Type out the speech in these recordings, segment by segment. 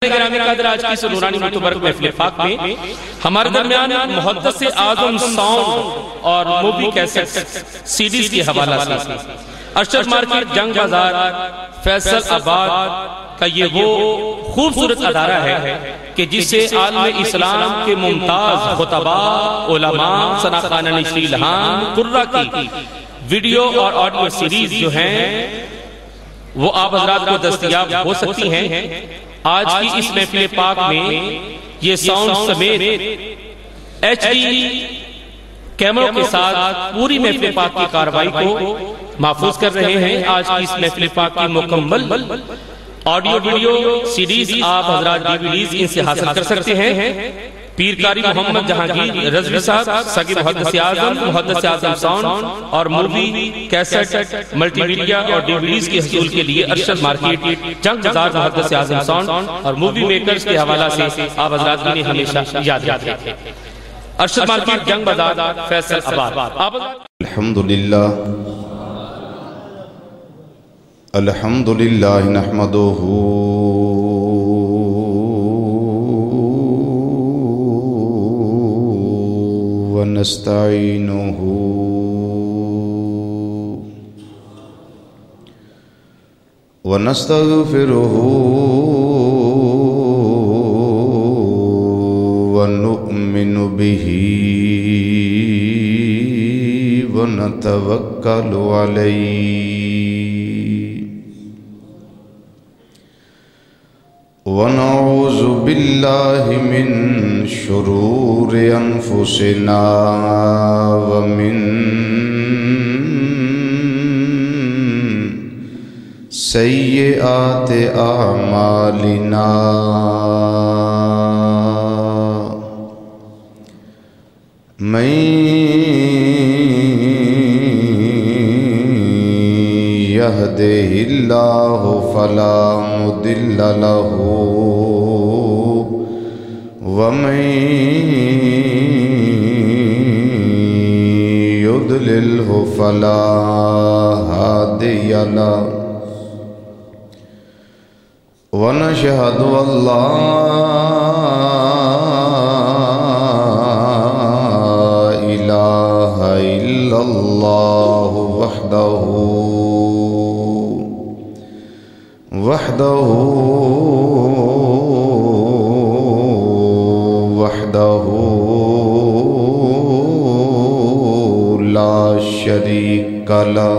گرامی قدر آج کی سنورانی متبرک محفل پاک میں ہمارے درمیان محدث اعظم ساؤنڈ اور مووی کیسٹ سیڈیز کی حوالہ سے ارشد مارکیٹ جنگ بازار فیصل آباد کا یہ وہ خوبصورت ادارہ ہے کہ جس سے عالم اسلام کے ممتاز خطباء علماء ثناخوان نشری لہان قرہ کی ویڈیو اور آڈیو سیریز جو ہیں وہ آپ حضرات کو دستیاب ہو سکتی ہیں۔ آج کی اس محفل پاک میں یہ ساؤنڈ سمیت ایچ ڈی کیمروں کے ساتھ پوری محفل پاک کی کاروائی کو محفوظ کر رہے ہیں۔ آج کی اس محفل پاک کی مکمل آڈیو ویڈیو سیریز آپ حضرات ڈیویڈیز ان سے حاصل کر سکتے ہیں۔ پیر قاری محمد جہانگیر رضوی صاحب سگی محدث اعظم ساؤنڈ اور مووی کیسٹ ملٹی میڈیا اور ڈیویڈیز کے حصول کے لیے ارشد مارکیٹ جنگ بازار محدث اعظم ساؤنڈ اور مووی میکرز کے حوالہ سے آپ حضرات نے ہمیشہ یاد رکھیں۔ ارشد مارکیٹ جنگ بازار فیصل آباد۔ الحمدللہ نحمدہ ونستعینہ ونستغفرہ ونؤمن بہ ونتوکل علیہ ونعوذ باللہ من شرور انفسنا ومن سیئات اعمالنا من يهده الله فلا مضل له ومن يضلله فلا هادي له ونشهد أن لا إله إلا الله وحده لا شريك له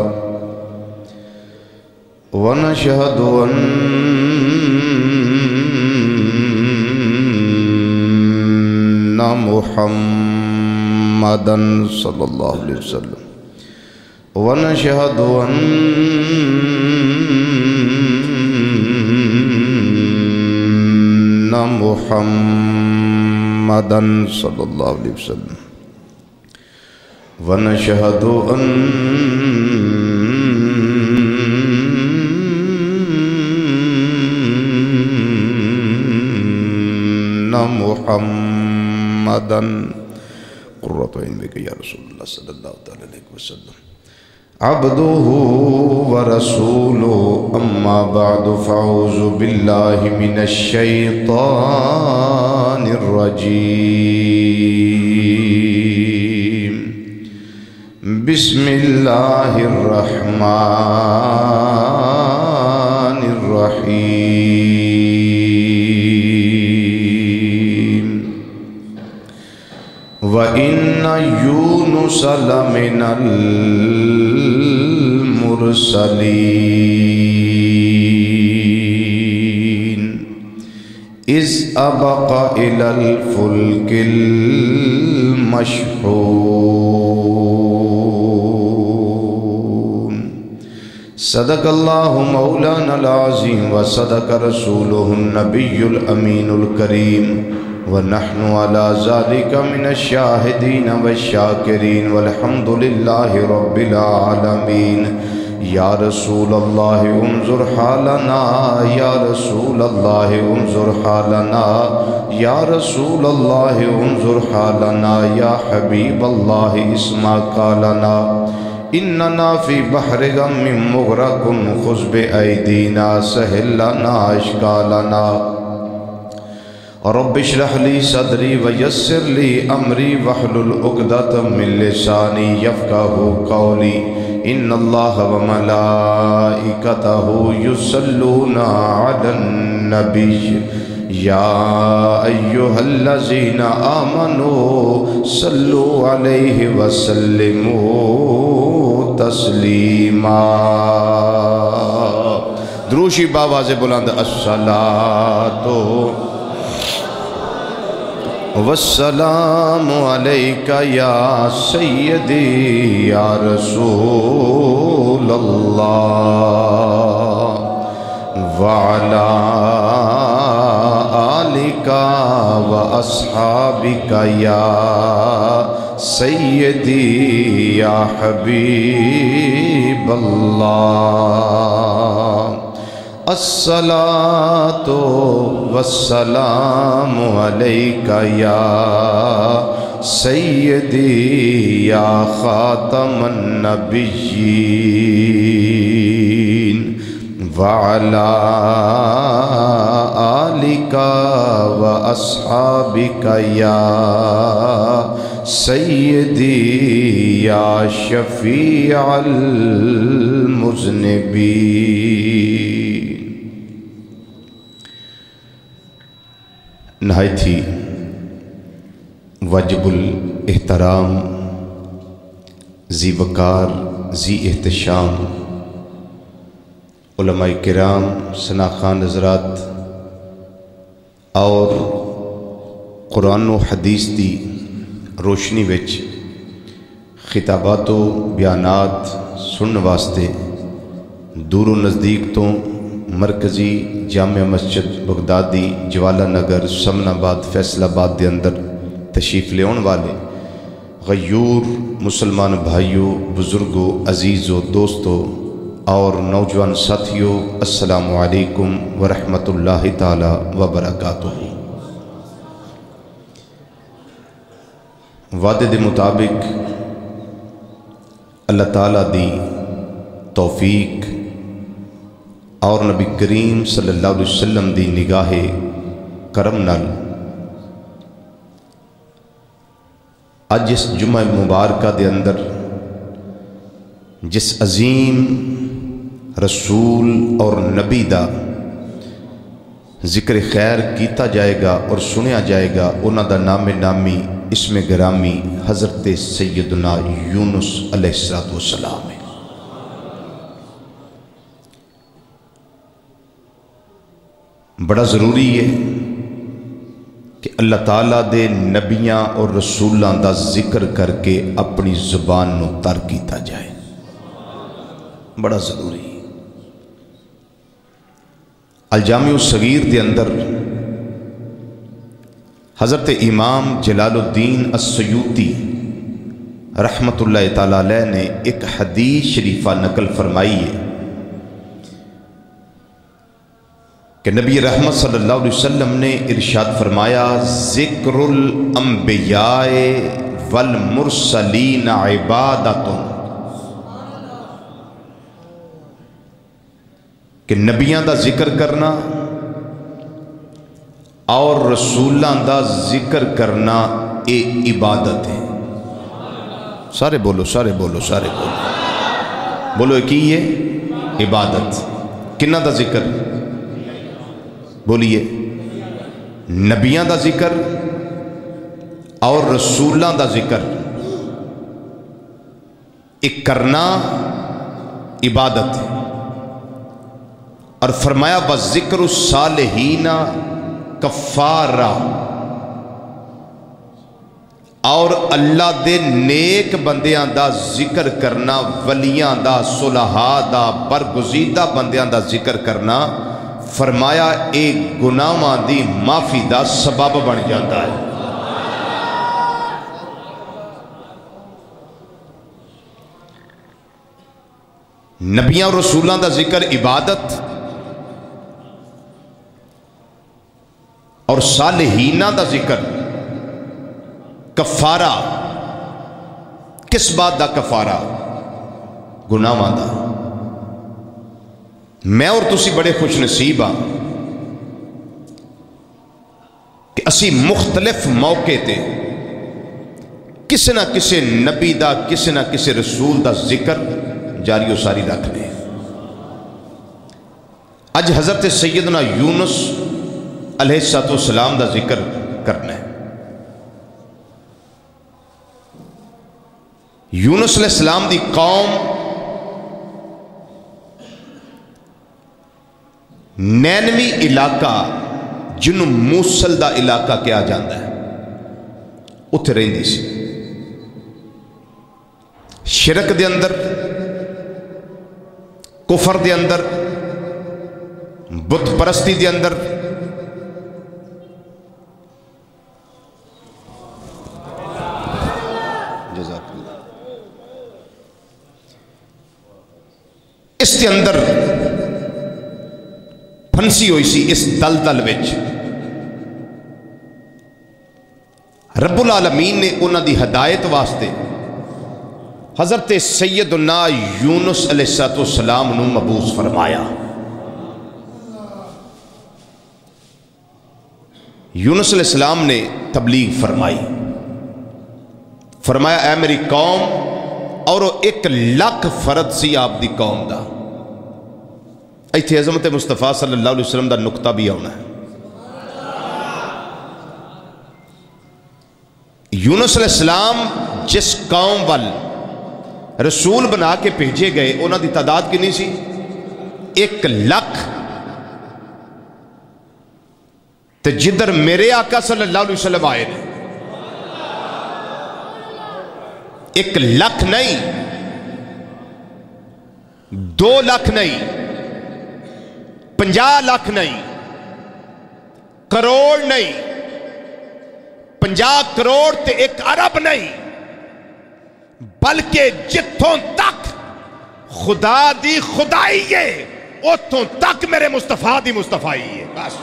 ونشهد أن محمدًا صلى الله عليه وسلم ونشهد أن محمدًا صلى الله عليه وسلم ونشهد أن محمدًا قرة عين بك يا رسول الله صلى الله عليه وسلم عبده ورسوله أما بعد فأعوذ بالله من الشيطان الرجيم بسم الله الرحمن الرحيم وَإِنَّ يُونُسَ لَمِنَ الْمُرْسَلِينَ إِذْ أَبَقَ إِلَى الْفُلْكِ الْمَشْحُونِ صدق اللہ مولانا العظیم وصدق رسولہ النبی الامین الکریم ونحن على ذلك من الشاهدين والشاكرين والحمد لله رب العالمين یا رسول اللہ انظر حالنا یا رسول اللہ انظر حالنا یا رسول اللہ انظر حالنا یا حبیب اللہ اسمع قالنا اننا فی بحر غم مغرق خذ بأیدینا سہل لنا اشکالنا رب اشرح لي صدري ويسر لي أمري واحلل عقدة من لساني يفقهوا قولي إن الله وملائكته يصلون على النبي يا أيها الذين آمنوا صلوا عليه وسلموا تسليما. دروشی بآواز بلند الصلاۃ والسلام علیک یا سیدی یا رسول اللہ وعلی آلک و اصحابک یا سیدی یا حبیب اللہ. الصلاۃ والسلام علیک یا سیدی یا خاتم النبیین وعلی آلک و اصحابک یا سیدی یا شفیع المذنبین. نہایت ہی واجب الاحترام، ذی وقار، ذی احتشام علماء کرام، ثناخان حضرات اور قرآن و حدیث دی روشنی وچ خطابات و بیانات سنن واسطے دور و نزدیک تو مرکزی جامع مسجد بغدادی جوالہ نگر سمن آباد فیصل آباد دے اندر تشریف لے آن والے غیور مسلمان بھائیوں، بزرگوں، عزیزوں، دوستوں اور نوجوان ساتھیوں، السلام علیکم ورحمۃ اللہ تعالی وبرکاتہ. وعدے دے مطابق اللہ تعالیٰ دی توفیق اور نبی کریم صلی اللہ علیہ وسلم دی نگاہ کرم نال اج اس جمعہ مبارکہ دے اندر جس عظیم رسول اور نبی دا ذکر خیر کیتا جائے گا اور سنیا جائے گا، انہاں دا نام نامی اسم گرامی حضرت سیدنا یونس علیہ السلام ہے. بڑا ضروری ہے کہ اللہ تعالیٰ دے نبیاں اور رسولاں دا ذکر کر کے اپنی زبان نو تر کیتا جائے، بڑا ضروری ہے. الجامع الصغیر دے اندر حضرت امام جلال الدین السیوطی رحمۃ اللہ تعالیٰ علیہ نے ایک حدیث شریفہ نقل فرمائی ہے کہ نبی رحمت صلی اللہ علیہ وسلم نے ارشاد فرمایا، ذکر الانبیاء والمرسلین عبادت، کہ نبیاں دا ذکر کرنا اور رسولاں دا ذکر کرنا اے عبادت ہے. سارے بولو، سارے بولو، سارے بولو، بولو ایک ہی ہے عبادت. کنہ دا ذکر؟ بولیے. نبیاں دا ذکر اور رسولاں دا ذکر ایک کرنا عبادت ہے. اور فرمایا بذکر الصالحین کفارہ، اور اللہ دے نیک بندیاں دا ذکر کرنا، ولیاں دا، صلحاء دا، برگزیدہ بندیاں دا ذکر کرنا، فرمایا ایک گناہاں دی معافی دا سبب بن جاتا ہے. نبیاں اور رسولاں دا ذکر عبادت اور صالحینہ دا ذکر کفارہ. کس بات دا کفارہ؟ گناہاں دا. میں اور تسی بڑے خوش نصیب ہاں کہ اسی مختلف موقع تے کسی نہ کسی نبی دا کسی نہ کسی رسول دا ذکر جاری و ساری رکھ لے. اج حضرت سیدنا یونس علیہ السلام دا ذکر کرنا ہے. یونس علیہ السلام دی قوم نینوی علاقہ جنوں موصل دا علاقہ کیا جاندہ ہے اتھے رہندی سی. شرک دے اندر، کفر دے اندر، بت پرستی دے اندر. جزاک اللہ. اس کے اندر پھنسی ہوئی سی اس دلدل وچ. رب العالمین نے انہاں دی ہدایت واسطے حضرت سیدنا یونس علیہ السلام نو مبعوث فرمایا. یونس علیہ السلام نے تبلیغ فرمائی. فرمایا اے میری قوم، اور 1,00,000 فرد سی آپ دی قوم دا. ایتھے عظمت مصطفیٰ صلی اللہ علیہ وسلم دا نقطہ بھی ہونا ہے. یونس علیہ السلام جس قوم وال رسول بنا کے بھیجے گئے انہاں دی تعداد کنی سی؟ 1,00,000. تے جدر میرے آقا صلی اللہ علیہ وسلم آئے نے 1,00,000 نہیں، 2,00,000 نہیں، 50,00,000 نہیں، کروڑ نہیں، 50 کروڑ تے 1 ارب نہیں، بلکہ جتوں تک خدا دی خدائی ہے اتوں تک میرے مصطفیٰ دی مصطفیٰ ہے. بس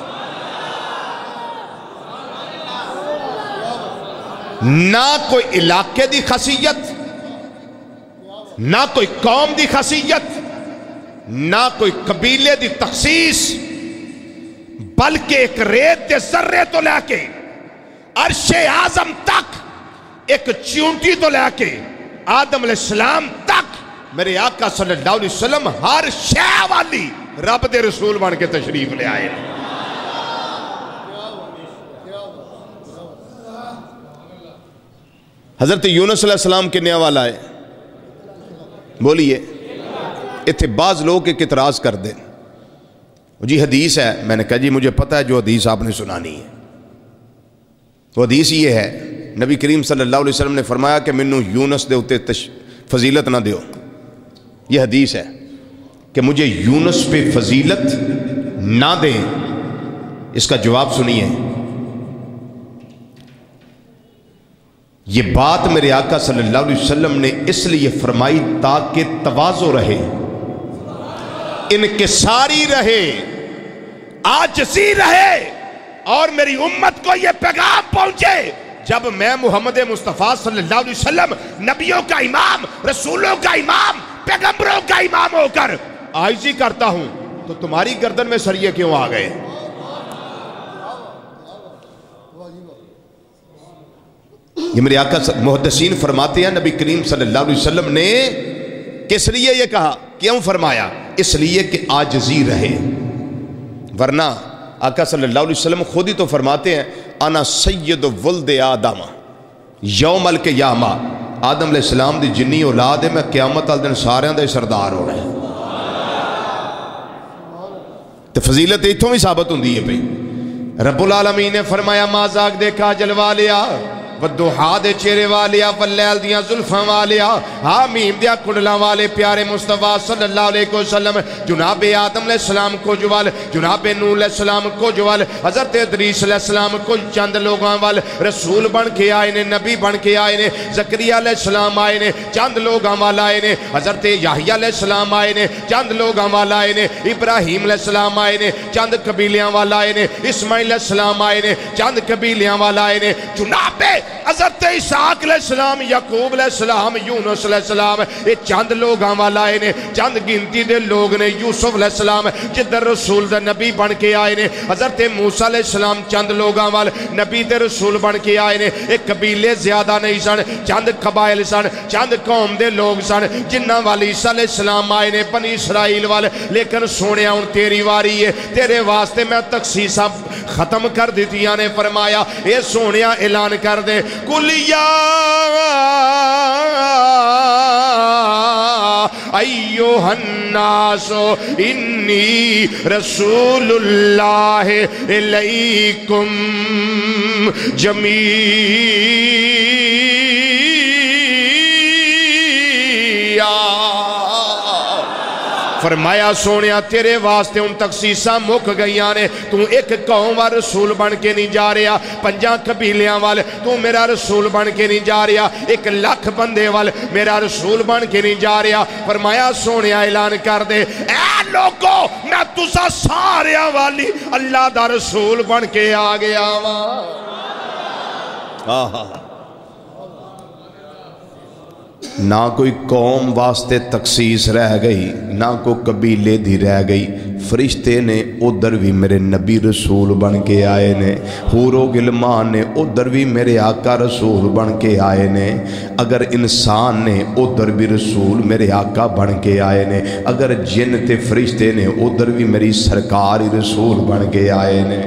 نہ کوئی علاقے دی خاصیت، نہ کوئی قوم دی خاصیت، نہ کوئی قبیلے دی تخصیص، بلکہ ایک ریت دے ذرے تو لے کے عرش اعظم تک، ایک چونٹی تو لے کے آدم علیہ السلام تک میرے آقا صلی اللہ علیہ وسلم ہر شے والی رب دے رسول بن کے تشریف لے آئے. حضرت یونس علیہ السلام کے نیا والا ہے. بولیے. اتھے بعض لوگ ایک اعتراض کر دیں جی حدیث ہے. میں نے کہا جی مجھے پتہ ہے جو حدیث آپ نے سنانی ہے. وہ حدیث یہ ہے، نبی کریم صلی اللہ علیہ وسلم نے فرمایا کہ منو یونس دے اتے فضیلت نہ دیو. یہ حدیث ہے کہ مجھے یونس پہ فضیلت نہ دیں. اس کا جواب سنیے. یہ بات میرے آقا صلی اللہ علیہ وسلم نے اس لیے فرمائی تاکہ تواضع رہے، انکساری رہے، عاجزی رہے، اور میری امت کو یہ پیغام پہنچے جب میں محمد مصطفیٰ صلی اللہ علیہ وسلم نبیوں کا امام، رسولوں کا امام، پیغمبروں کا امام ہو کر عاجزی کرتا ہوں تو تمہاری گردن میں سریے کیوں آ گئے؟ یہ میرے آقا محدثین فرماتے ہیں نبی کریم صلی اللہ علیہ وسلم نے کس لیے یہ کہا، کیوں فرمایا؟ اس لیے کہ عاجزی رہے. ورنہ آقا صلی اللہ علیہ وسلم خود ہی تو فرماتے ہیں انا سید ولد آدم یوم القیامہ. آدم علیہ السلام دی جنی اولاد ہے، میں قیامت والے دن سارے دے سردار ہو رہے ہیں. تو فضیلت ایتھوں بھی ثابت ہوندی ہے بھئی. رب العالمین نے فرمایا ما زاگ دیکھا جلوا لیا والضحا دے چہرے والیا واللیل دیاں زلفاں والیا حامیم دیا کڑلاں والے پیارے مصطفیٰ صلی اللہ علیہ وسلم جناب آدم علیہ السلام کو جوال، جناب نوح علیہ السلام کو جوال، حضرت ادریس علیہ السلام کو چند لوگاں وال رسول بن کے آئے نے، نبی بن کے آئے نے، زکریا علیہ السلام آئے نے، چند لوگاں وال آئے نے، حضرت یحییٰ علیہ السلام آئے نے، چند لوگاں وال آئے نے، ابراہیم علیہ السلام آئے نے، چند قبیلیاں وال آئے نے، اسماعیل علیہ السلام آئے نے، چند قبیلیاں وال آئے نے، جناب حضرت اسحاق علیہ السلام، یعقوب علیہ السلام، یونس علیہ السلام، یہ چند لوگاں والا آئے نے، چند گنتی دے لوگ نے. یوسف علیہ السلام جدر رسول دا نبی بن کے آئے نے. حضرت موسیٰ علیہ السلام چند لوگاں والے نبی دے رسول بن کے آئے نے. ایک قبیلے زیادہ نہیں سن، چند قبائل سن، چند قوم دے لوگ سن جنہ والی عیسیٰ علیہ السلام آئے نے بنی اسرائیل والے. لیکن سونیا ہن تیری واری ہے، تیرے واسطے میں تخصیصہ ختم کر دیتیاں نے. فرمایا اے سونیا اعلان کر دے کلیا ایوہ الناس انی رسول اللہ علیکم جمیعا. فرمایا سونیا تیرے واسطے ان تخصیصہ مک گئیاں نے. تو ایک قوم و رسول بن کے نہیں جا رہا، 50 قبیلیاں والے تو میرا رسول بن کے نہیں جا رہا، 1 لاکھ بندے والے میرا رسول بن کے نہیں جا رہا. فرمایا سونیا اعلان کر دے اے لوگو میں تسا سارے والی اللہ دا رسول بن کے آ گیا وہاں. نہ کوئی قوم واسطے تخصیص رہ گئی، نہ کوئی قبیلے دی رہ گئی. فرشتے نے ادھر بھی میرے نبی رسول بن کے آئے نے، حور و غلمان نے ادھر بھی میرے آقا رسول بن کے آئے نے. اگر انسان نے ادھر بھی رسول میرے آقا بن کے آئے نے، اگر جن تے فرشتے نے ادھر بھی میری سرکار رسول بن کے آئے نے.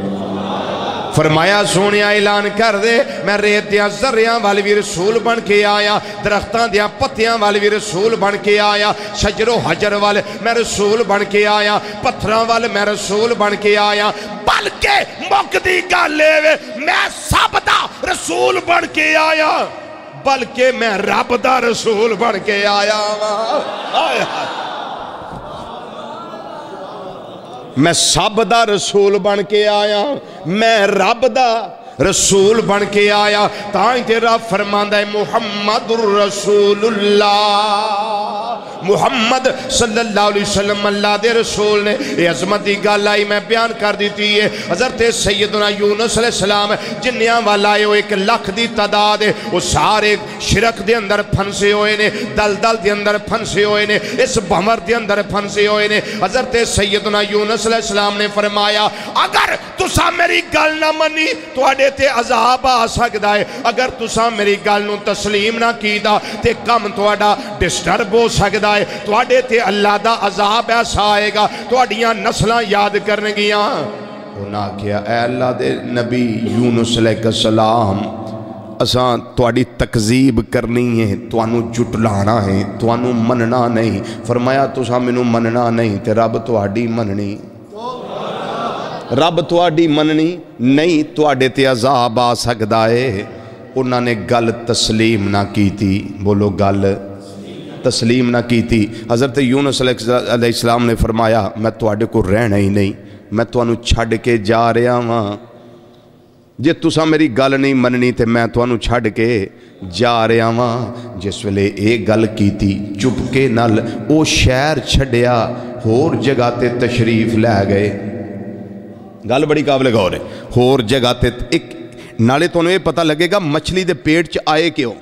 فرمایا سونیا اعلان کر دے میں ریت دیاں ذریاں والی بھی رسول بن کے آیا، درختاں دیاں پتیاں والی بھی رسول بن کے آیا، شجر و حجر والے میں رسول بن کے آیا، پتھراں والے میں رسول بن کے آیا. بلکہ مقدی کا لیوے میں سب دا رسول بن کے آیا، بلکہ میں رب دا رسول بن کے آیا. میں سب دا رسول بن کے آیا، میں رب دا رسول بن کے آیا. تائیں تیرا فرماندہ ہے محمد الرسول اللہ، محمد صلی اللہ علیہ وسلم اللہ دے رسول نے. یہ عظمت دی گل آئی میں بیان کر دیتی ہے. حضرت سیدنا یونس علیہ السلام جنیاں والا ہے وہ 1 لاکھ دی تعداد ہے، وہ سارے شرک دے اندر پھنسے ہوئے نے، دلدل دے اندر پھنسے ہوئے نے، اس بھمر دے اندر پھنسے ہوئے نے. حضرت سیدنا یونس علیہ السلام نے فرمایا اگر تسا میری گل نہ منی تو اڈے تے عذاب آ سکدا ہے، اگر تسا میری گل نو تسلیم نہ کیتا تے کم تواڈا ڈسٹرب ہو سکدا ہے، تواڈے تے اللہ دا عذاب ایسا آئے گا تواڈیاں نسلاں یاد کرن گیاں. انہاں کیا اے اللہ دے نبی یونس علیہ السلام اساں تواڈی تکذیب کرنی ہے، توانوں جھٹلانا ہے، توانوں مننا نہیں. فرمایا تساں مینوں مننا نہیں تے رب تواڈی مننی، رب تواڈی مننی نہیں، تواڈے تے عذاب آ سکدا ہے. انہاں نے گل تسلیم نہ کیتی، بولو گل تسلیم نہ کیتی. حضرت یونس علیہ السلام نے فرمایا میں تواڈے کو رہنا ہی نہیں، میں توانوں چھڈ کے جا رہا ہاں. جے تساں میری گل نہیں مننی تے میں توانوں چھڈ کے جا رہا ہاں. جس ویلے اے گل کیتی چپکے نال او شہر چھڈیا، ہور جگہ تے تشریف لے گئے. گل بڑی قابل غور ہے. ہور جگہ تے ایک نالے تانوں یہ پتہ لگے گا مچھلی دے پیٹ چ آئے کیوں.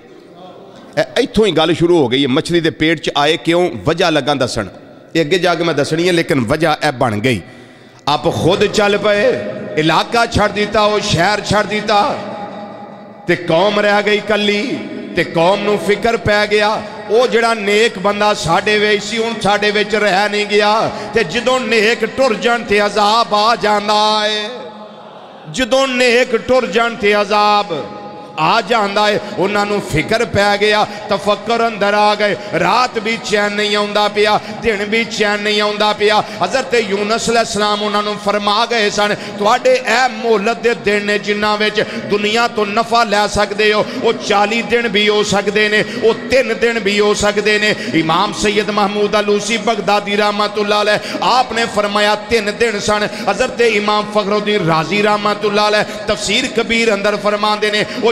ایتھوں ہی گل شروع ہو گئی ہے مچھلی دے پیٹ چ آئے کیوں. وجہ لگا دسن، یہ اگے جا کے میں دسنی ہے لیکن وجہ اے بن گئی. آپ خود چل پئے، علاقہ چھڑ دیتا، وہ شہر چھڑ دیتا تے قوم رہ گئی کلی. تے قوم نو فکر پہ گیا او جڑا نیک بندہ ساڑے ویچ سی ان ساڑے ویچ رہ نہیں گیا. تے جدوں نیک ٹر جان تے عذاب آ جاندہ ہے، جدوں نیک ٹر جان تے عذاب آ جاندہ ہے. انہاں نو فکر پہ گیا، تفکر اندر آ گئے. رات بھی چین نہیں آؤندہ پیا، دن بھی چین نہیں آؤندہ پیا. حضرت یونس علیہ السلام انہاں نو فرما گئے سن تواڈے اے مہلت دے دن نے جنہاں وچ دنیا تو نفع لے سکدے ہو، وہ 40 دن بھی ہو سکدے نے، وہ 3 دن بھی ہو سکدے نے. امام سید محمود علوسی بغدادی رحمت اللہ علیہ آپ نے فرمایا 3 دن سن. حضرت امام فخر الدین رازی رحمت اللہ علیہ تفسیر کبیر اندر فرما دے نے وہ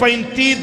35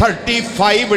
35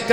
1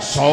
100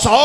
100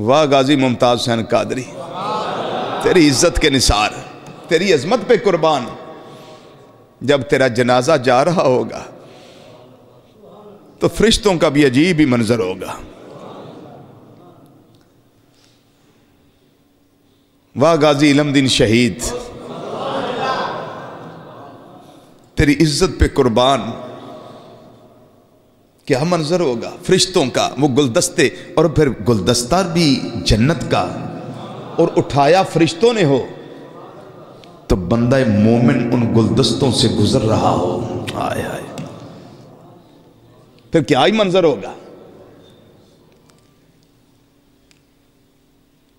واہ غازی ممتاز حسین قادری، تیری عزت کے نثار، تیری عظمت پہ قربان. جب تیرا جنازہ جا رہا ہوگا تو فرشتوں کا بھی عجیب ہی منظر ہوگا. واہ غازی علم دین شہید، تیری عزت پہ قربان. کیا منظر ہوگا فرشتوں کا، وہ گلدستے، اور پھر گلدستہ بھی جنت کا، اور اٹھایا فرشتوں نے ہو تو بندہ مومن ان گلدستوں سے گزر رہا ہو. آئے آئے، پھر کیا ہی منظر ہوگا.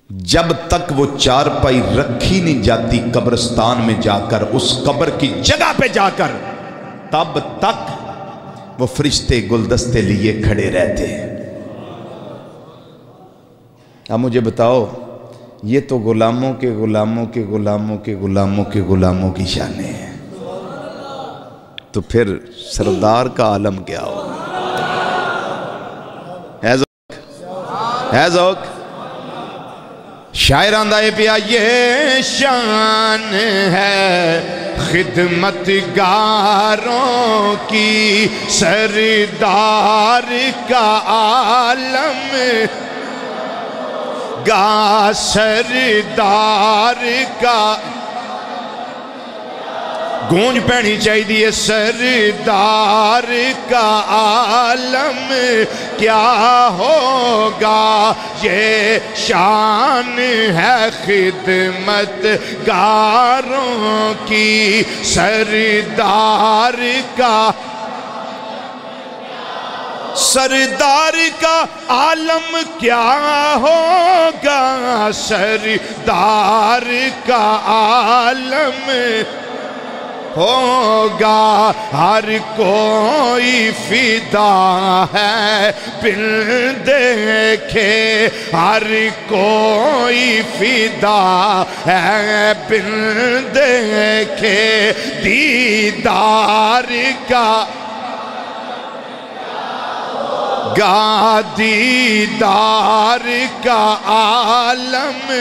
جب تک وہ چارپائی رکھی نہیں جاتی قبرستان میں جا کر، اس قبر کی جگہ پہ جا کر، تب تک وہ فرشتے گلدستے لیے کھڑے رہتے. اب مجھے بتاؤ، یہ تو غلاموں کے غلاموں کے غلاموں کے غلاموں کے غلاموں کی شانیں ہیں، تو پھر سردار کا عالم کیا ہو. ہے ذوق شاعران دا پیا، یہ شان ہے خدمت گاروں کی سردار کا عالم گا، سردار کا گونج پہنی چاہیے، سردار کا عالم کیا ہوگا. یہ شان ہے خدمت گاروں کی سردار کا، سردار کا عالم کیا ہوگا. سردار کا عالم ہوگا. ہر کوئی فدا ہے بن دیکھے، ہر کوئی فدا ہے بن دیکھے دیدار کا گا، دیدار کا عالم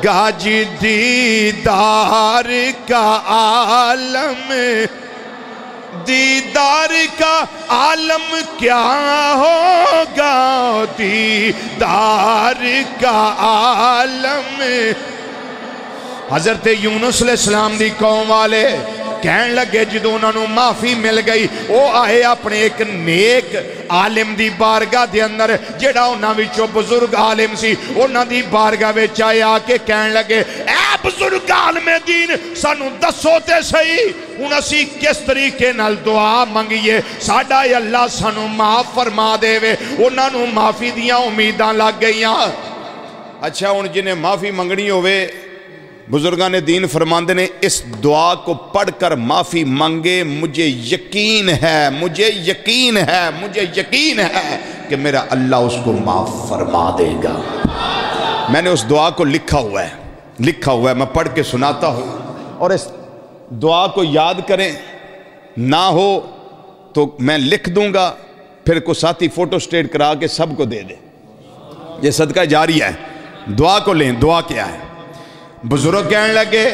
گاج، دیدار کا عالم، دیدار کا عالم کیا ہوگا. دیدار کا عالم. حضرت یونس علیہ السلام دی قوم والے کہن لگے جدو انہوں نے معافی مل گئی، وہ آئے اپنے ایک نیک عالم دی بارگاہ دے اندر، جیڑا انہاں وچوں بزرگ عالم سی، انہاں دی بارگاہ وچ آئے آ کے کہن لگے، اے بزرگ عالم دین سانو دسو تے صحیح ہن اسی کس طریقے نال دعا منگیے ساڈا اللہ سانو معاف فرما دے وے. انہاں نو معافی دیاں امیداں لگ گئیاں. اچھا ہن جنہیں معافی منگنی ہوئے، بزرگان دین فرماندے نے اس دعا کو پڑھ کر معافی مانگے، مجھے یقین ہے، مجھے یقین ہے، مجھے یقین ہے کہ میرا اللہ اس کو معاف فرما دے گا. میں نے اس دعا کو لکھا ہوا ہے، میں پڑھ کے سناتا ہوں، اور اس دعا کو یاد کریں. نہ ہو تو میں لکھ دوں گا، پھر کو ساتھی فوٹو سٹیٹ کرا کے سب کو دے دے. یہ صدقہ جاری ہے. دعا کو لیں. دعا کیا ہے؟ بزرگ کہنے لگے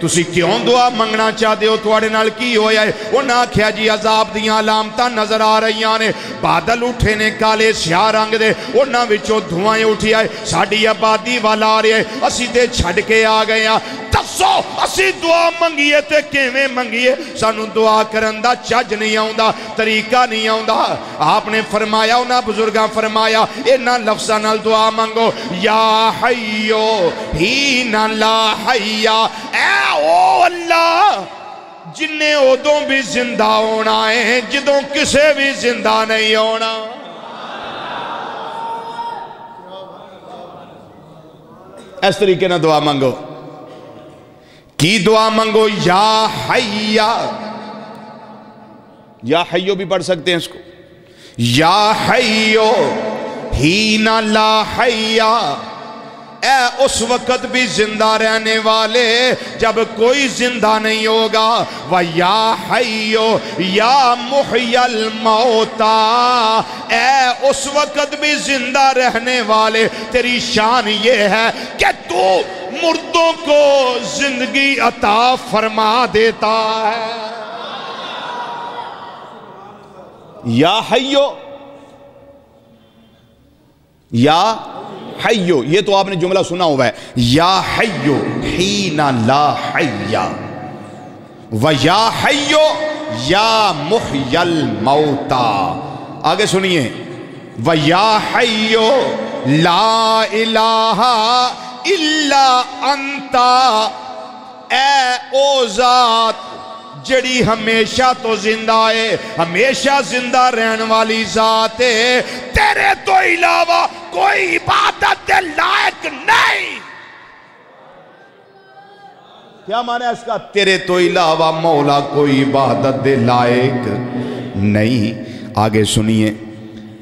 تسی کیوں دعا منگنا چاہتے ہو، تواڈے نال کی ہویا ہے؟ انہاں آکھیا جی عذاب دیاں علامتاں نظر آ رہیاں نے، بادل اٹھے نے کالے سیاہ رنگ دے، انہاں وچوں دھوائیں اٹھی آئے، ساڈی آبادی والا آ رہے اسی تے چھڈ کے آ گئے ہاں. دسو اسی دعا منگیے تے کیویں منگیے؟ سانو دعا کرن دا چج نہیں آوندا، طریقہ نہیں آوندا. آپ نے فرمایا، انہاں بزرگاں فرمایا انہاں لفظاں نال دعا منگو، یا حیو ہین لا حیا، اے او اللہ جنہیں ادوں بھی زندہ ہونا ہے جدوں کسے بھی زندہ نہیں ہونا. اس طریقے نہ دعا منگو. کی دعا منگو؟ یا حیا. یا حیو بھی پڑھ سکتے ہیں اس کو. یا حیو ہین لا حیا، اے اس وقت بھی زندہ رہنے والے جب کوئی زندہ نہیں ہوگا، وَيَا حَيُّ يَا مُحْيَ الْمَوْتَى، اے اس وقت بھی زندہ رہنے والے تیری شان یہ ہے کہ تو مردوں کو زندگی عطا فرما دیتا ہے۔ یا حیو، یا حیو، یہ تو آپ نے جملہ سنا ہوا ہے، یا حیو حین لا حیا، وَيَا حیو یا محی الموتى۔ آگے سنیے، وَيَا حیو لا الہ الا انتا، اے او ذات جڑی ہمیشہ تو زندہ ہے، ہمیشہ زندہ رہن والی ذات ہے، تیرے تو علاوہ کوئی عبادت دے لائق نہیں۔ کیا معنی ہے اس کا؟ تیرے تو علاوہ مولا کوئی عبادت دے لائق نہیں۔ آگے سنیے،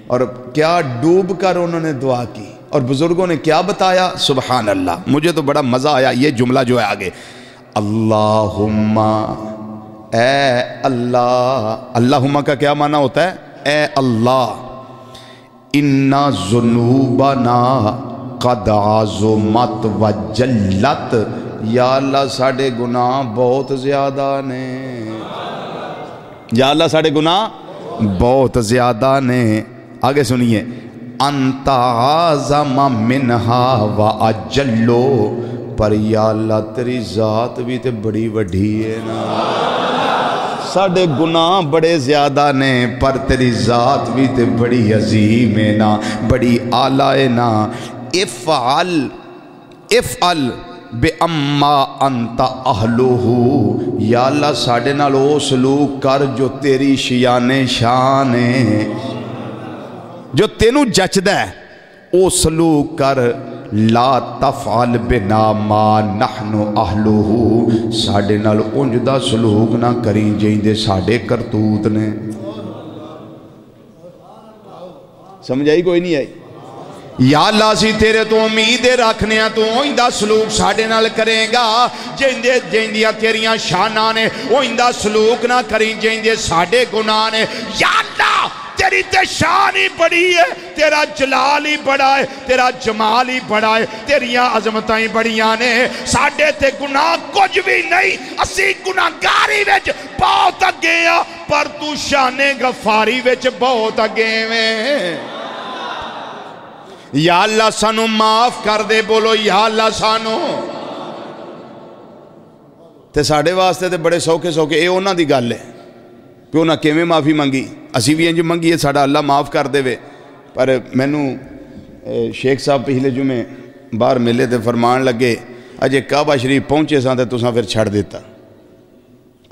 اور کیا ڈوب کر انہوں نے دعا کی، اور بزرگوں نے کیا بتایا؟ سبحان اللہ، مجھے تو بڑا مزہ آیا یہ جملہ جو ہے آگے، اللہم، اے اللہ، اللہم کا کیا معنی ہوتا ہے؟ اے اللہ، اِنَّا ذُنُوبَنَا قَدْ عَظُمَتْ وَجَلَّتْ، یا اللہ ساڑھے گناہ بہت زیادہ نے، یا اللہ ساڑھے گناہ بہت زیادہ نے۔ آگے سنیے، انت اعظم منہا واجلو، پر یا اللہ تیری ذات بھی تے بڑی وڈی ہے نا، ساڑھے گناہ بڑے زیادہ نے پر تیری ذات بھی تے بڑی عظیم ہے نا، بڑی اعلیٰ ہے نا۔ افعل بے اما انت اہلوہو، یا اللہ ساڑھے نال او سلوک کر جو تیری شیان شان ہے، جو تینوں جچدہ ہے او سلوک کر، لا تفعل بنا ما نحن اہلوہو، ساڑھے نال انجدہ سلوک نہ کریں جیندے ساڑھے کرتوت نے۔ سمجھ آئی کوئی نہیں آئی؟ یا اللہ سی تیرے تو امیدیں رکھنے ہیں، تو اوہندہ سلوک ساڑھے نال کریں گا جیندیاں تیریاں شانہ نے، اوہندہ سلوک نہ کریں جیندے ساڑھے گناہ نے۔ یا اللہ تیری تے شان ہی بڑی ہے، تیرا جلال ہی بڑا ہے، تیرا جمال ہی بڑا ہے، تیریاں عظمتیں بڑیاں نے، ساڑھے تے گناہ کچھ بھی نہیں، اسی گناہگاری وچ بہت اگے ہیں، پر تو شان غفاری وچ بہت اگے ہیں۔ یا اللہ سانو معاف کر دے، بولو یا اللہ سانو۔ تے ساڑھے واسطے تے بڑے سوکھے سوکھے، اے اونا دی گل ہے کہ انہاں کیویں معافی منگی، اسی بھی انج منگی ہے ساڑھا اللہ معاف کر دے وے۔ پر مینوں شیخ صاحب پچھلے جمعے باہر ملے تے فرمان لگے، اجے کعبہ شریف پہنچے ساں تے تساں پھر چھڑ دیتا،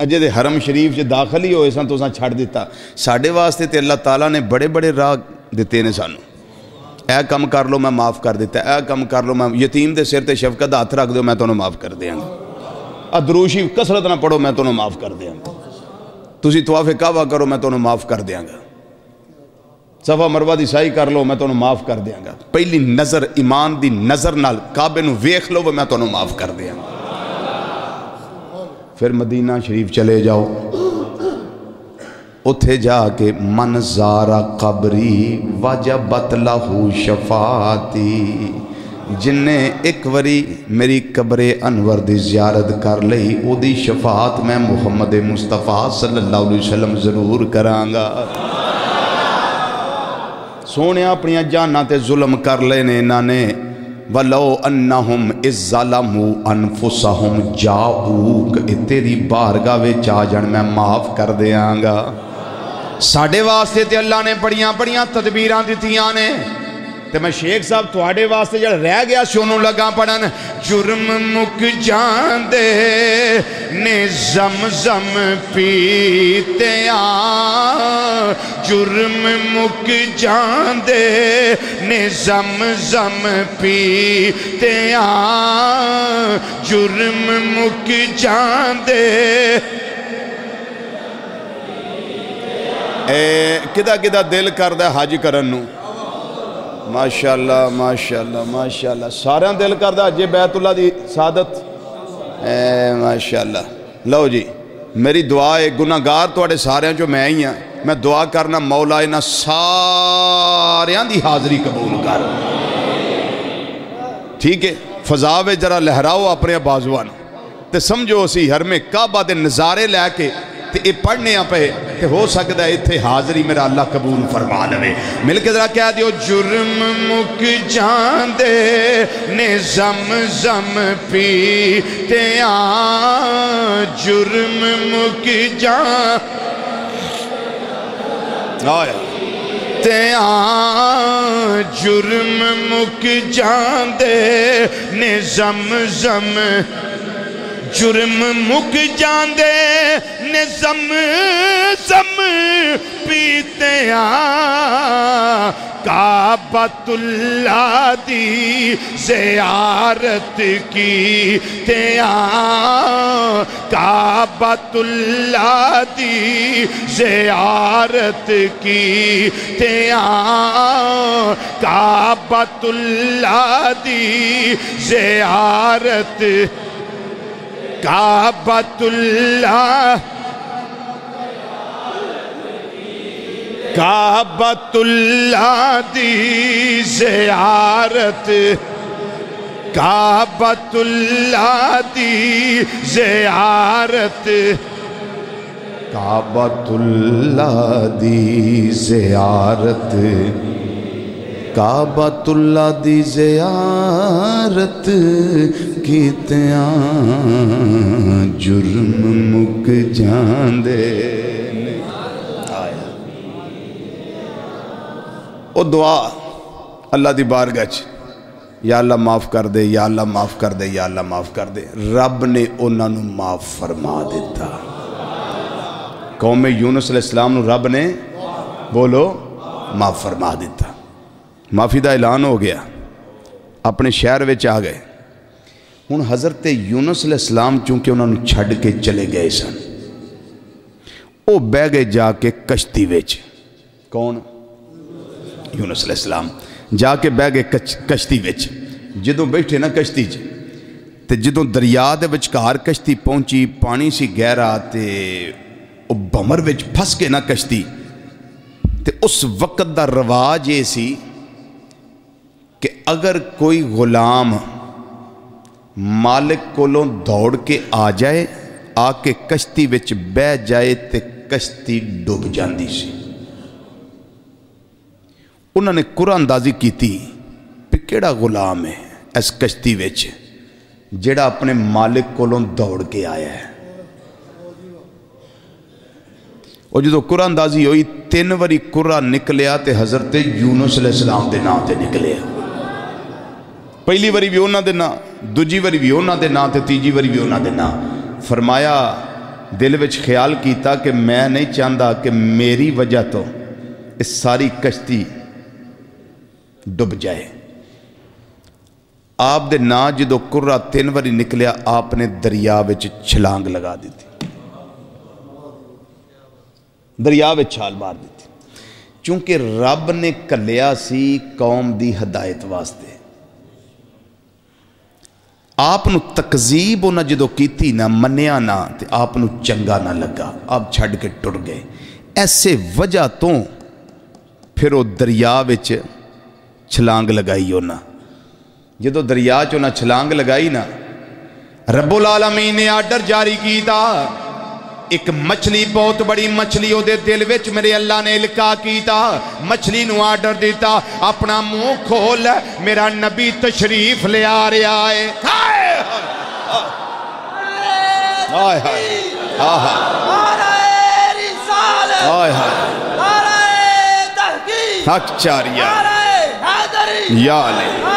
اجے دے حرم شریف چ داخل ہی ہوئے ساں تساں چھڑ دیتا۔ ساڑھے واسطے تے اللہ تعالیٰ نے بڑے بڑے راہ دیتے نے سانو، اے کم کر لو میں معاف کر دیتا، اے کم کر لو میں، یتیم دے سر تے شفقت ہاتھ رکھ دو میں تانوں معاف کر دیاں گا، دروشی کثرت نہ پڑھو میں تانوں معاف کر دیاں گا، تسی طواف کعبہ کرو میں تانوں معاف کر دیاں گا، صفا مروہ دی سائی کر لو میں تانوں معاف کر دیاں گا، پہلی نظر ایمان دی نظر نال کعبے نو ویکھ لو میں تانوں معاف کر دیاں گا۔ پھر مدینہ شریف چلے جاؤ، اتھے جا کے من زارا قبری وجبت لہو شفاعتی، جن نے ایک وری میری قبر انور دی زیارت کر لئی او دی شفاعت میں محمد مصطفیٰ صلی اللہ علیہ وسلم ضرور کرانگا۔ سونے اپنی جانہ تے ظلم کر لینے انہاں نے، وَلَوْ أَنَّهُمْ إِذْ ظَلَمُوا أَنفُسَهُمْ جَاؤُوكَ، تیری بارگاہ وچ آ جان میں معاف کر دیاں گا۔ ساڑھے واسطے تے اللہ نے بڑیاں بڑیاں تدبیراں دیتیاں نے، تے میں شیخ صاحب تھوڑے واسطے جڑ رہ گیا سونوں لگا پڑھن، جرم مک جاندے نے زمزم پیتے آن، جرم مک جاندے نے زمزم پیتے آن، جرم مک جاندے۔ کدہ کدہ دل کردہ حج کرن نو، ماشاءاللہ ماشاءاللہ ماشاءاللہ سارے دل کردہ جی بیت اللہ دی سعادت ماشاءاللہ لو جی میری دعا ہے گناہگار توڑے سارے جو میں ہی ہیں میں دعا کرنا مولا انہاں سارے دی حاضری قبول کر ٹھیک ہے فضاوے ذرا لہراؤ اپنے بازوان تے سمجھو اسی ہر میں کعبہ دے نظارے لے کے تے اے پڑھنے پہ تے ہو سکتا ہے اتھے حاضری میرا اللہ قبول فرما لے مل کے ذرا کہہ دیو جرم مک جاندے نے زمزم پیتے جرم مک تے جرم مک جاندے نے زمزم جرم مک جاندے نے زمزم پیتے کعبۃ اللہ دی زیارت کی تے کعبۃ اللہ دی زیارت کی تے کعبۃ اللہ دی زیارت کعبۃ اللہ کعبۃ اللہ دی زیارت کعبۃ اللہ دی زیارت کعبۃ اللہ دی زیارت کعبۃ اللہ دی زیارت کیتیاں جرم مک جاندے او دعا اللہ دی بارگاہ چ یا اللہ معاف کر دے یا اللہ معاف کر دے یا اللہ معاف کر دے رب نے انہاں نو معاف فرما دیتا قوم یونس علیہ السلام نو رب نے بولو معاف فرما دیتا معافی دا اعلان ہو گیا اپنے شہر وچ آ گئے ہن حضرت یونس علیہ السلام چونکہ انہوں نے چھڑ کے چلے گئے سن او بہ گئے جا کے کشتی وچ کون یونس علیہ السلام جا کے بہ گئے کشتی وچ جدوں بیٹھے نا کشتی چ تے جدوں دریا دے وچکار کشتی پہنچی پانی سی گہرا تے او بمر وچ پھس کے نا کشتی تے اس وقت دا رواج یہ سی کہ اگر کوئی غلام مالک کولوں دوڑ کے آ جائے آ کے کشتی وچ بہ جائے تے کشتی ڈوب جاندی سی انہوں نے قرآن اندازی کی تھی کہ کیڑا غلام ہے اس کشتی وچ جڑا اپنے مالک کولوں دوڑ کے آیا ہے اور جدو قرآن اندازی ہوئی 3 واری قرآن نکلیا تے حضرت یونس علیہ السلام دے نام تے نکلیا پہلی واری بھی انہاں دے نام دوجی واری بھی انہاں دے نام تے تیجی واری بھی انہاں دے نام فرمایا دل وچ خیال کیتا کہ میں نہیں چاہتا کہ میری وجہ تو اس ساری کشتی ڈب جائے آپ دے نا جدو قرآن 3 واری نکلیا آپ نے دریا وچ چھلانگ لگا دی تھی دریا وچ چھال مار دی تھی چونکہ رب نے کلیا سی قوم دی ہدایت واسطے آپ نو تکذیب انہاں جدو کیتی نہ منیا نہ تے آپ نو چنگا نہ لگا آپ چھڑ کے ٹر گئے ایسے وجہ تو پھر وہ دریا وچ چھلانگ لگائی ہونا جدو دریا چونا چھلانگ لگائی نا رب العالمین نے آرڈر جاری کی تھا ایک مچھلی بہت بڑی مچھلی ہو دے دل وچ میرے اللہ نے القا کی تھا مچھلی نو آرڈر دیتا اپنا منہ کھول میرا نبی تشریف لے آ رہا ہے آئے ہائے حق چاریا یا لے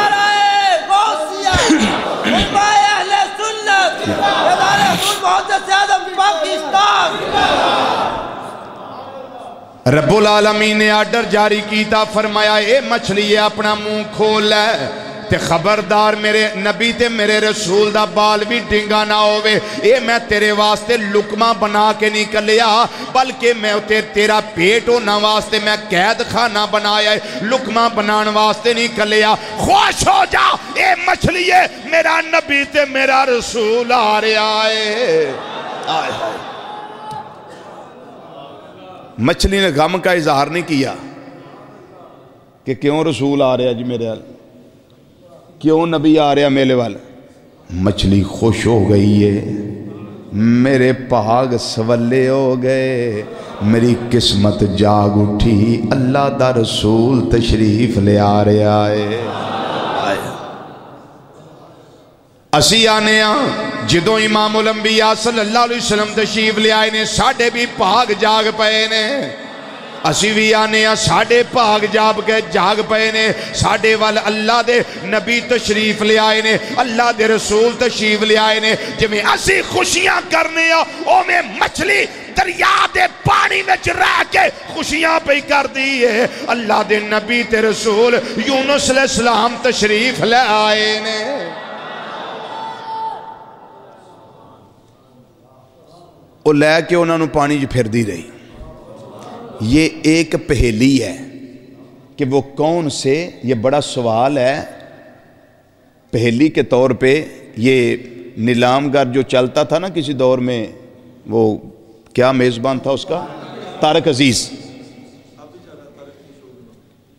رب العالمین نے آرڈر جاری کیتا فرمایا اے مچھلی اپنا منہ کھول ہے تے خبردار میرے نبی تے میرے رسول دا بال بھی ڈنگا نہ ہوئے. اے میں تیرے واسطے لکمہ بنا کے نہیں کلیا بلکہ میں تیرا پیٹ ہونا واسطے میں قید خانہ بنایا ہے, لکمہ بنان واسطے نہیں کلیا. خوش ہو جا اے مچھلی ہے میرا نبی تے میرا رسول آ رہا ہے. مچھلی نے غم کا اظہار نہیں کیا کہ کیوں رسول آ رہا جی میرے وال, کیوں نبی آ رہا میرے وال. مچھلی خوش ہو گئی ہے, میرے پہاگ سولے ہو گئے, میری قسمت جاگ اٹھی, اللہ دا رسول تشریف لے آ رہا ہے. اسی آنے جدو امام الانبیاء صلی اللہ علیہ وسلم تشریف لے آئے نے ساڑھے بھی پاگ جاگ پئے نے. اسی بھی آنے ساڑھے پاگ جاگ پئے نے, ساڑھے وال اللہ دے نبی تشریف لے آئے نے, اللہ دے رسول تشریف لے آئے نے. جمیں اسی خوشیاں کرنے او میں مچھلی دریا دے پانی میں رہ کے خوشیاں پہ کر دیئے. اللہ دے نبی تے رسول یونس علیہ السلام تشریف لے آئے نے. وہ لے کے انہوں نے پانی جو پھر دی رہی. یہ ایک پہیلی ہے کہ وہ کون سے, یہ بڑا سوال ہے. پہیلی کے طور پہ یہ نیلام گر جو چلتا تھا نا کسی دور میں, وہ کیا میزبان تھا اس کا, طارق عزیز,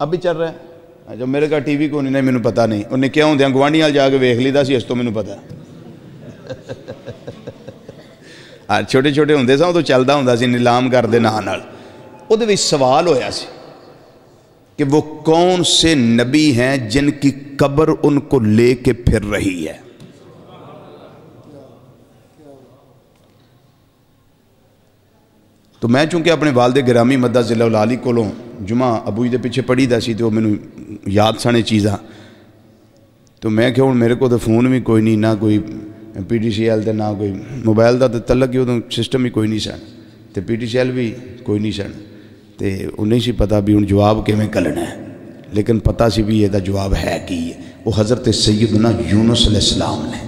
اب بھی چل رہا ہے. جو میرے کا ٹی وی کو نہیں, میں پتا نہیں انہیں کیا ہوندے ہیں گوانڈی آل جا کے ویکھ لی دا سی, اس تو میں پتا چھوٹے چھوٹے ہوندے سا تو چلدا ہوندا سی نیلام گر دے نام نال. وہ دے وچ سوال ہویا سی کہ وہ کون سے نبی ہیں جن کی قبر ان کو لے کے پھر رہی ہے. تو میں چونکہ اپنے والد گرامی مدہ ذلہ العالی کو لوں جمعہ ابو دے پیچھے پڑھی دا سی تو میں نے یاد سانے چیزاں, تو میں کہ میرے کو تو فون بھی کوئی نہیں, نہ کوئی پی ٹی سی ایل تے نہ کوئی موبائل دا تے تعلق ہی سسٹم ہی کوئی نہیں سن, تے پی ٹی سی ایل بھی کوئی نہیں سن, تے انہیں سی پتا بھی ان جواب کیویں کلنا ہے. لیکن پتا سی بھی یہ دا جواب ہے کی ہے, وہ حضرت سیدنا یونس علیہ السلام نے.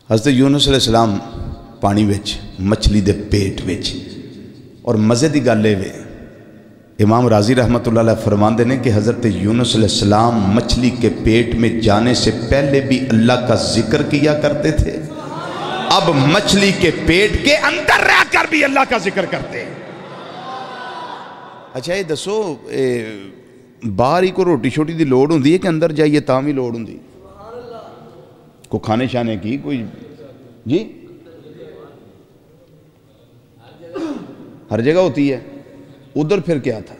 حضرت یونس علیہ السلام پانی وچ مچھلی دے پیٹ وچ, اور مزے دی گل ہے امام راضی رحمت اللہ علیہ فرماندے نے کہ حضرت یونس علیہ السلام مچھلی کے پیٹ میں جانے سے پہلے بھی اللہ کا ذکر کیا کرتے تھے, اب مچھلی کے پیٹ کے اندر رہ کر بھی اللہ کا ذکر کرتے. اچھا یہ دسو باہر ہی کو روٹی چھوٹی دی لوڑ ہوندی ہے کہ اندر جائیے تاں بھی لوڑ ہوندی کو کھانے شانے کی کوئی جی ہر جگہ ہوتی ہے. ادھر پھر کیا تھا,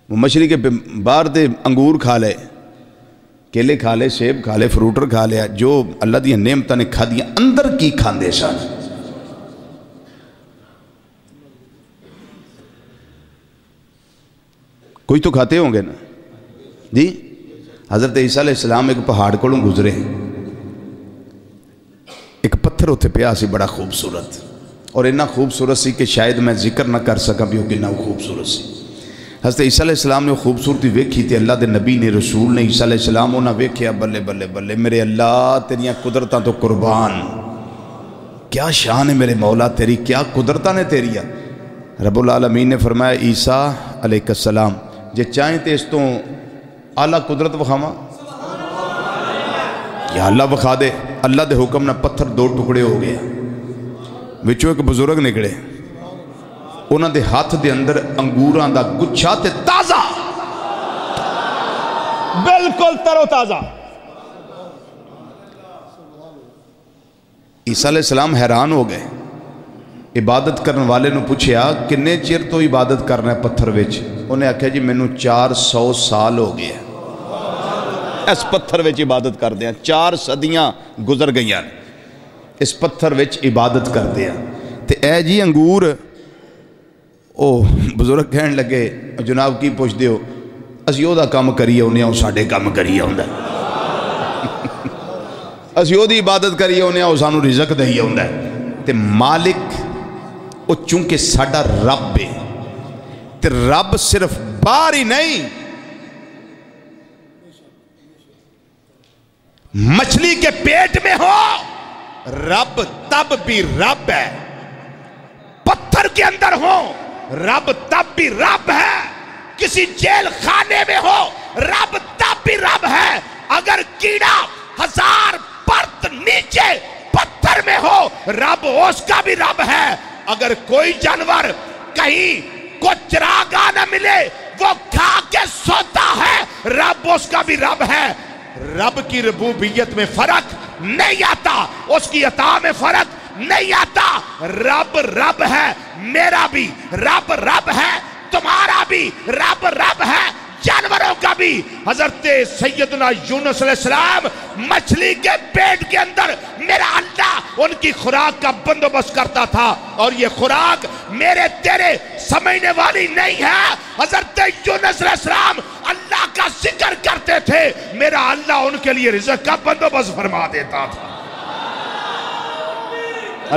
وہ مچھلی کے باہر تے انگور کھا لے, کیلے کھا لے, سیب کھا لے, فروٹر کھا لیا, جو اللہ دی نعمتاں نے کھا دیا, اندر کی کھاندے سن. کوئی تو کھاتے ہوں گے نا جی. حضرت عیسیٰ علیہ السلام ایک پہاڑ کو گزرے, ایک پتھر ہوتے پیا سی بڑا خوبصورت, اور اتنا خوبصورت سی کہ شاید میں ذکر نہ کر سکا بھی وہ کتنا خوبصورت سی. حضرت عیسیٰ علیہ السلام نے خوبصورتی ویکھی تے اللہ دے نبی نے رسول نے عیسیٰ علیہ السلام انہاں ویکھیا, بلے بلے بلے میرے اللہ تیریاں قدرتاں تو قربان, کیا شان ہے میرے مولا تیری, کیا قدرتاں نے تیریاں. رب العالمین نے فرمایا عیسیٰ علیہ السلام جے چاہیں تے اس تو اعلیٰ قدرت وکھاواں, یا اللہ وکھا دے. اللہ دے حکم نہ پتھر دو ٹکڑے ہو گئے, وچوں ایک بزرگ نکلے, انہاں دے ہاتھ دے اندر انگوراں دا گچھا تے تازہ, بالکل تر و تازہ. عیسیٰ علیہ السلام حیران ہو گئے. عبادت کرنے والے نے پوچھیا کنے چیر تو عبادت کرنا ہے پتھر وچ؟ انہیں آکھیا جی مینوں 400 سال ہو گئے اس پتھر وچ عبادت کر دیا, 4 صدیاں گزر گئیاں اس پتھر وچ عبادت کر دیا. تے اے جی انگور, او بزرگ کہن لگے جناب کی پوچھ دیو, اسی او دا کام کریے انہیں او ساڑھے کام کریے ہوندہ, اسی او دی عبادت کریے انہیں او سانو رزق دہیے ہوندہ. تے مالک وہ چونکہ ساڈا رب ہے تے رب صرف باہر ہی نہیں، مچھلی کے پیٹ میں ہو رب تب بھی رب ہے، پتھر کے اندر ہو رب تب بھی رب ہے، کسی جیل خانے میں ہو رب تب بھی رب ہے، اگر کیڑا 1000 پرت نیچے پتھر میں ہو رب اس کا بھی رب ہے، اگر کوئی جانور کہیں کو چراگاہ نہ ملے وہ کھا کے سوتا ہے رب اس کا بھی رب ہے۔ رب کی ربوبیت میں فرق نہیں آتا، اس کی عطا میں فرق نہیں آتا، رب رب ہے، میرا بھی رب رب ہے، تمہارا بھی رب رب ہے، جانوروں کا بھی۔ حضرت سیدنا یونس علیہ السلام مچھلی کے پیٹ کے اندر میرا اللہ ان کی خوراک کا بندوبست کرتا تھا، اور یہ خوراک میرے تیرے سمجھنے والی نہیں ہے۔ حضرت یونس علیہ السلام اللہ کا ذکر کرتے تھے، میرا اللہ ان کے لیے رزق کا بندوبست فرما دیتا تھا۔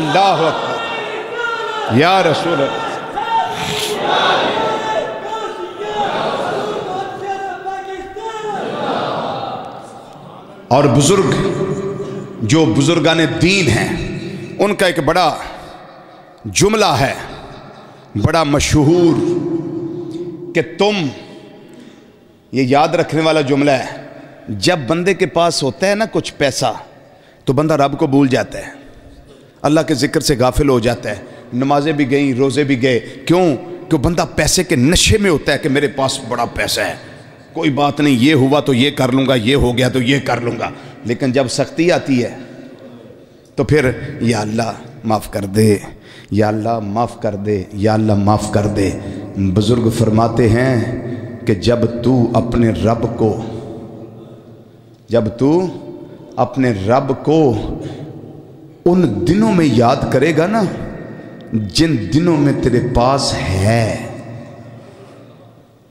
اللہ اکبر یا رسول اللہ۔ اور بزرگ جو بزرگان دین ہیں ان کا ایک بڑا جملہ ہے، بڑا مشہور، کہ تم یہ یاد رکھنے والا جملہ ہے، جب بندے کے پاس ہوتا ہے نا کچھ پیسہ تو بندہ رب کو بھول جاتا ہے، اللہ کے ذکر سے غافل ہو جاتا ہے، نمازیں بھی گئیں، روزے بھی گئے، کیوں؟ کہ بندہ پیسے کے نشے میں ہوتا ہے کہ میرے پاس بڑا پیسہ ہے، کوئی بات نہیں، یہ ہوا تو یہ کر لوں گا، یہ ہو گیا تو یہ کر لوں گا، لیکن جب سختی آتی ہے تو پھر یا اللہ معاف کر دے، یا اللہ معاف کر دے، یا اللہ معاف کر دے۔ بزرگ فرماتے ہیں کہ جب تو اپنے رب کو ان دنوں میں یاد کرے گا نا جن دنوں میں تیرے پاس ہے،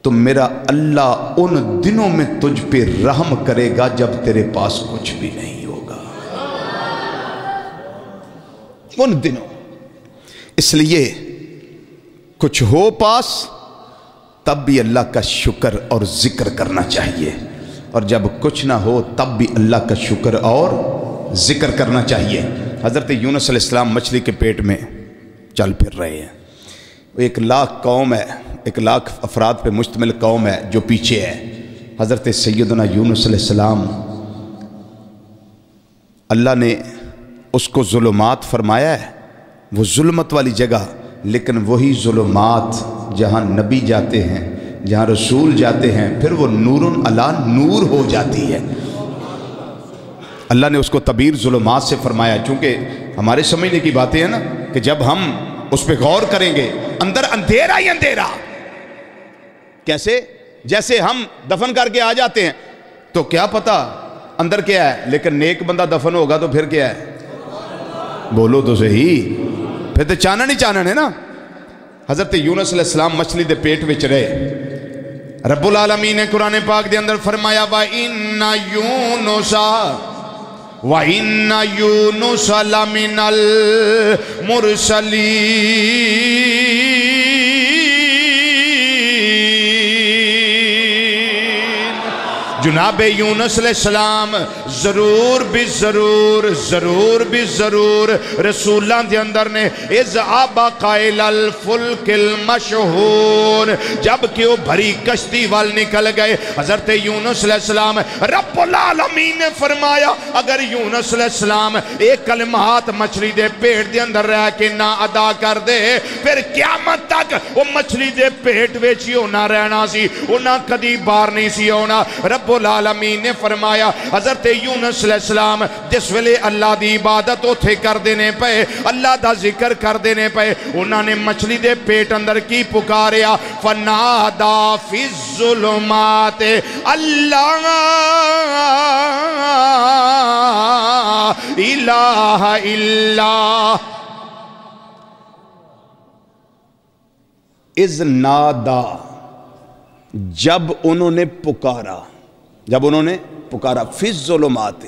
تو میرا اللہ ان دنوں میں تجھ پہ رحم کرے گا جب تیرے پاس کچھ بھی نہیں ہوگا، ان دنوں۔ اس لیے کچھ ہو پاس تب بھی اللہ کا شکر اور ذکر کرنا چاہیے، اور جب کچھ نہ ہو تب بھی اللہ کا شکر اور ذکر کرنا چاہیے۔ حضرت یونس علیہ السلام مچھلی کے پیٹ میں چل پھر رہے ہیں، ایک لاکھ قوم ہے، 1,00,000 افراد پہ مشتمل قوم ہے جو پیچھے ہے۔ حضرت سیدنا یونس علیہ السلام اللہ نے اس کو ظلمات فرمایا ہے، وہ ظلمت والی جگہ، لیکن وہی ظلمات جہاں نبی جاتے ہیں، جہاں رسول جاتے ہیں، پھر وہ نور علی نور ہو جاتی ہے۔ اللہ نے اس کو تعبیر ظلمات سے فرمایا، چونکہ ہمارے سمجھنے کی باتیں ہیں نا کہ جب ہم اس پہ غور کریں گے اندر اندھیرا ہی اندھیرا، کیسے؟ جیسے ہم دفن کر کے آ جاتے ہیں تو کیا پتا اندر کیا ہے، لیکن نیک بندہ دفن ہوگا تو پھر کیا ہے؟ بولو تو صحیح، پھر تو چانن ہی چانن ہے نا۔ حضرت یونس علیہ السلام مچھلی دے پیٹ وچ رہے، رب العالمین نے قرآن پاک دے اندر فرمایا وَإِنَّ يُونُسَ لَمِنَ الْمُرْسَلِينَ۔ جناب یونس علیہ السلام ضرور بھی ضرور رسولان دے اندر نے اِذْ أَبَقَ إِلَى الْفُلْكِ الْمَشْحُونِ، جب کہ وہ بھری کشتی وال نکل گئے، حضرت یونس علیہ السلام رب العالمین نے فرمایا اگر یونس علیہ السلام ایک کلمات مچھلی دے پیٹ دے اندر رہ کے نہ ادا کر دے، پھر قیامت تک وہ مچھلی دے پیٹ ویچی ہونا رہنا سی، انہاں کدی بار نہیں سی ہونا۔ رب العالمین نے فرمایا حضرت یونس علیہ السلام جس ویلے اللہ دی عبادت اتھے کر دینے پے، اللہ دا ذکر کر دینے پے، انہاں نے مچھلی دے پیٹ اندر کی پکاریا فنادا فی الظلمات اللہ الہ الا اذ نادا، جب انہوں نے پکارا فی الظلمات،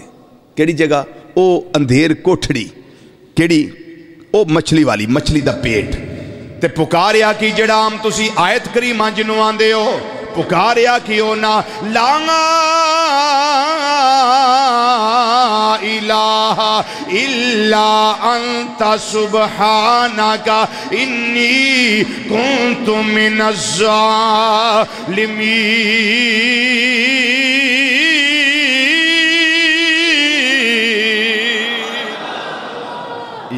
کیڑی جگہ؟ او اندھیر کوٹھڑی، کیڑی؟ او مچھلی والی، مچھلی دا پیٹ، تے پکاریا کی جڑا ہم تسی آیت کریمہ جنوں آندے ہو پکاریا کی ہونا لا الہ الا انت سبحانک انی کنت من الظالمین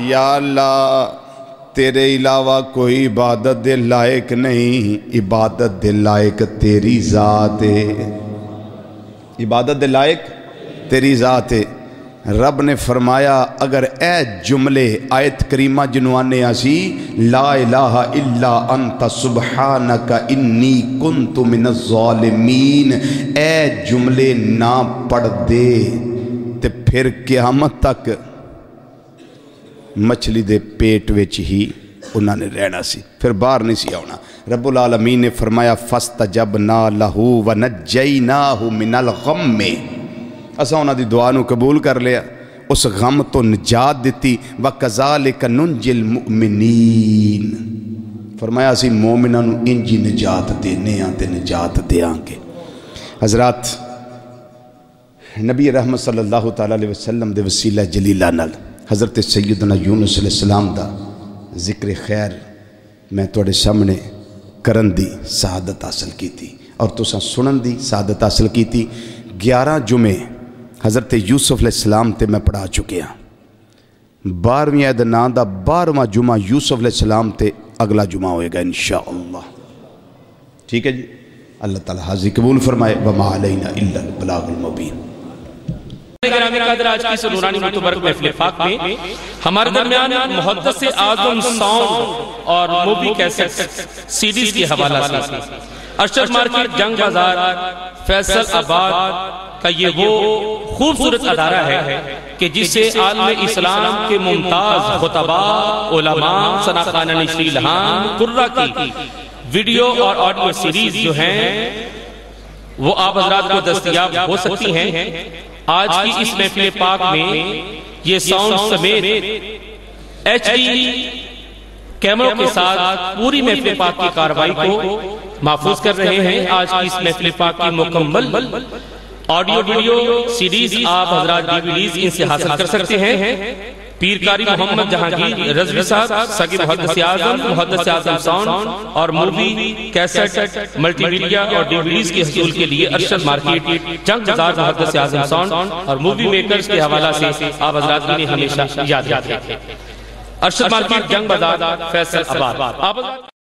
یا اللہ تیرے علاوہ کوئی عبادت دے لائق نہیں عبادت دے لائق تیری ذات ہے عبادت دے لائق تیری ذات ہے رب نے فرمایا اگر اے جملے آیت کریمہ جنوانے آسی لا الہ الا انت سبحانک انی کنت من الظالمین اے جملے نہ پڑھ دے تے پھر قیامت تک مچھلی دے پیٹ وچ ہی انہوں نے رہنا سی پھر باہر نہیں سی آنا رب العالمین نے فرمایا فاستجبنا لہو ونجیناہ من الغم اسا انہوں دی دعا نو قبول کر لیا اس غم تو نجات دیتی وَكَذَلِكَ نُنْجِ الْمُؤْمِنِينَ فرمایا اسی مومنہ نو انجی نجات دینے آتے نجات دیاں گے حضرات نبی رحمت صلی اللہ علیہ وسلم دے وسیلہ جلیلہ نال حضرت سیدنا یونس علیہ السلام دا ذکر خیر میں توڑے سامنے کرن دی سعادت حاصل کی تھی اور تساں سنن دی سعادت حاصل کی تھی 11 جمعے حضرت یوسف علیہ السلام تے میں پڑھا چکے ہیں 12ویں عید نان دا 12واں جمعہ یوسف علیہ السلام تے اگلا جمعہ ہوئے گا انشاءاللہ ٹھیک ہے جی اللہ تعالیٰ حاضر قبول فرمائے وما علینا الا البلاغ المبین گرامی قدر آج کی سنورانی متبرک محفل پاک میں ہمارے درمیان محدث اعظم ساؤنڈ اور موبی کیسٹ سیڈیز کی حوالہ سے ارشد مارکیٹ جنگ بازار فیصل آباد کا یہ وہ خوبصورت ادارہ ہے کہ جسے عالم اسلام کے ممتاز خطباء علماء ثناخانہ نشری لہان قرہ کی ویڈیو اور آڈیو سیریز جو ہیں وہ آپ حضرات کو دستیاب ہو سکتی ہیں آج کی اس محفل پاک میں یہ ساؤنڈ سمیت HD کیمروں کے ساتھ پوری محفل پاک کی کاروائی کو محفوظ کر رہے ہیں آج کی اس محفل پاک کی مکمل آڈیو ویڈیو سیریز آپ حضرات DVDs ان سے حاصل کر سکتے ہیں پیرکاری محمد جہانگیر رضوی صاحب سگی محدث اعظم ساؤنڈ اور مووی کیسٹ ملٹی میڈیا اور DVDs کے حصول کے لیے ارشد مارکیٹ جنگ بازار محدث اعظم ساؤنڈ اور مووی میکرز کے حوالہ سے آپ حضرات نے ہمیشہ یاد رکھیں ارشد مارکیٹ جنگ بازار فیصل آباد